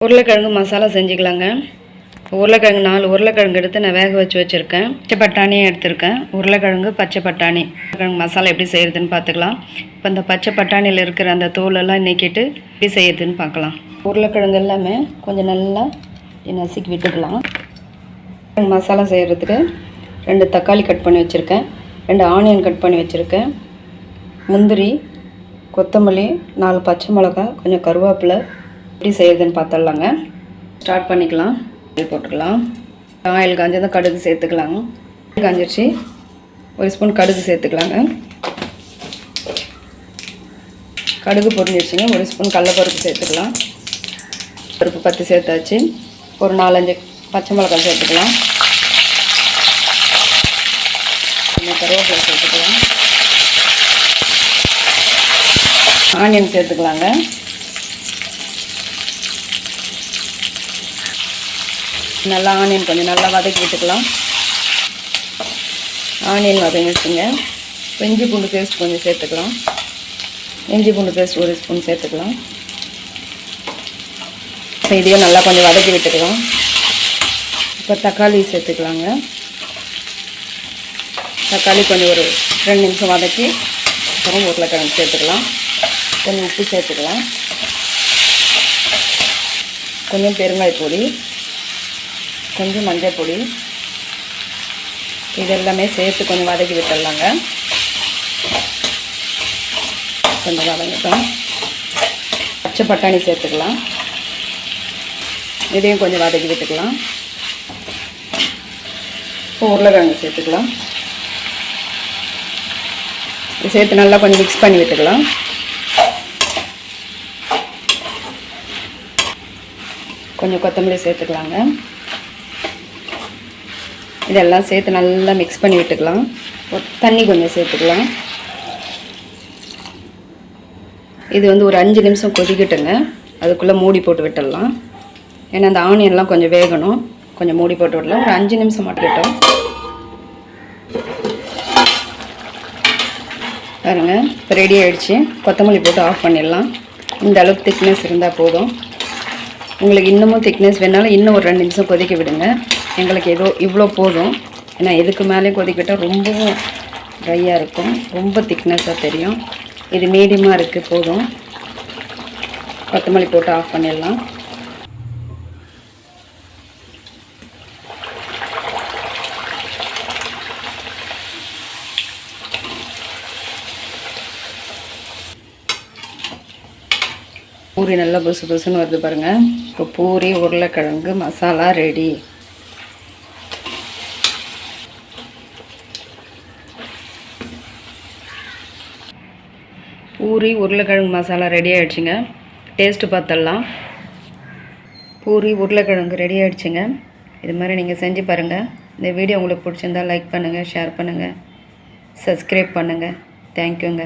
உருளைக்கிழங்கு மசாலா செஞ்சுக்கலாங்க. உருளைக்கிழங்கு 4 உருளைக்கிழங்கு எடுத்து நான் வேக வச்சுருக்கேன். பச்சை பட்டாணியும் எடுத்திருக்கேன். உருளைக்கிழங்கு பச்சை பட்டாணி உருளைக்கிழங்கு மசாலா எப்படி செய்கிறதுன்னு பார்த்துக்கலாம். இப்போ இந்த பச்சை பட்டாணியில் இருக்கிற அந்த தோலெல்லாம் நீக்கிட்டு எப்படி செய்கிறதுன்னு பார்க்கலாம். உருளைக்கிழங்கு எல்லாமே கொஞ்சம் நல்லா நசுக்கி விட்டுக்கலாம். மசாலா செய்கிறதுக்கு 2 தக்காளி கட் பண்ணி வச்சுருக்கேன், 2 ஆனியன் கட் பண்ணி வச்சுருக்கேன், முந்திரி, கொத்தமல்லி, 4 பச்சை மிளகாய், கொஞ்சம் கருவேப்பிலை. எப்படி செய்கிறதுன்னு பார்த்துடலாங்க. ஸ்டார்ட் பண்ணிக்கலாம். போட்டுக்கலாம். ஆயில் காஞ்சதும் கடுகு சேர்த்துக்கலாங்க. காஞ்சிருச்சு. 1 ஸ்பூன் கடுகு சேர்த்துக்கலாங்க. கடுகு பொரிஞ்சிருச்சுங்க. 1 ஸ்பூன் கடலைப்பருப்பு சேர்த்துக்கலாம். பருப்பு 10 சேர்த்தாச்சு. ஒரு 4-5 பச்சை மிளகாய் சேர்த்துக்கலாம். கருவேப்பிலை சேர்த்துக்கலாம். ஆனியன் சேர்த்துக்கலாங்க. நல்லா ஆனியன் கொஞ்சம் நல்லா வதக்கி விட்டுக்கலாம். ஆனியன் வதங்கிடுச்சுங்க. இஞ்சி பூண்டு பேஸ்ட் கொஞ்சம் சேர்த்துக்கலாம். இஞ்சி பூண்டு பேஸ்ட் 1 ஸ்பூன் சேர்த்துக்கலாம். இதையும் நல்லா கொஞ்சம் வதக்கி விட்டுக்கலாம். இப்போ தக்காளி சேர்த்துக்கலாங்க. தக்காளி கொஞ்சம் ஒரு 2 நிமிஷம் வதக்கி அப்புறம் உருளைக்கிழங்கு சேர்த்துக்கலாம். கொஞ்சம் உப்பு சேர்த்துக்கலாம். கொஞ்சம் பெருங்காய பொடி, கொஞ்சம் மஞ்சள் பொடி, இதெல்லாமே சேர்த்து கொஞ்சம் வதக்கி விட்டுடலாங்க. கொஞ்சம் வதங்கட்டும். பச்சை பட்டாணி சேர்த்துக்கலாம். இதையும் கொஞ்சம் வதக்கி விட்டுக்கலாம். இப்போ உருளைக்கிழங்கு சேர்த்துக்கலாம். இது சேர்த்து நல்லா கொஞ்சம் மிக்ஸ் பண்ணி விட்டுக்கலாம். கொஞ்சம் கொத்தமல்லி சேர்த்துக்கலாங்க. இதெல்லாம் சேர்த்து நல்லா மிக்ஸ் பண்ணி விட்டுக்கலாம். தண்ணி கொஞ்சம் சேர்த்துக்கலாம். இது ஒரு 5 நிமிஷம் கொதிக்கட்டுங்க. அதுக்குள்ளே மூடி போட்டு விட்டுடலாம். ஏன்னா அந்த ஆனியன்லாம் கொஞ்சம் வேகணும். கொஞ்சம் மூடி போட்டு விடலாம். ஒரு 5 நிமிஷம் மட்டும் பாருங்க. இப்போ ரெடி ஆகிடுச்சு. கொத்தமல்லி போட்டு ஆஃப் பண்ணிடலாம். இந்த அளவுக்கு திக்னஸ் இருந்தால் போதும். உங்களுக்கு இன்னமும் திக்னஸ் வேணாலும் இன்னும் ஒரு 2 நிமிஷம் கொதிக்க விடுங்க. எங்களுக்கு இவ்வளோ போதும். ஏன்னா இதுக்கு மேலே கொதிக்கிட்டால் ரொம்பவும் ட்ரையாக இருக்கும், ரொம்ப திக்னஸாக தெரியும். இது மீடியமாக இருக்குது, போதும். கொத்தமல்லி போட்டு ஆஃப் பண்ணிடலாம். பூரி நல்லா புசு புசுன்னு வருது பாருங்கள். இப்போ பூரி உருளைக்கிழங்கு மசாலா ரெடி. பூரி உருளைக்கிழங்கு மசாலா ரெடி ஆகிடுச்சுங்க. டேஸ்ட்டு பார்த்துடலாம். பூரி உருளைக்கிழங்கு ரெடி ஆகிடுச்சுங்க. இது மாதிரி நீங்கள் செஞ்சு பாருங்கள். இந்த வீடியோ உங்களுக்கு பிடிச்சிருந்தால் லைக் பண்ணுங்கள், ஷேர் பண்ணுங்கள், சப்ஸ்கிரைப் பண்ணுங்கள். தேங்க்யூங்க.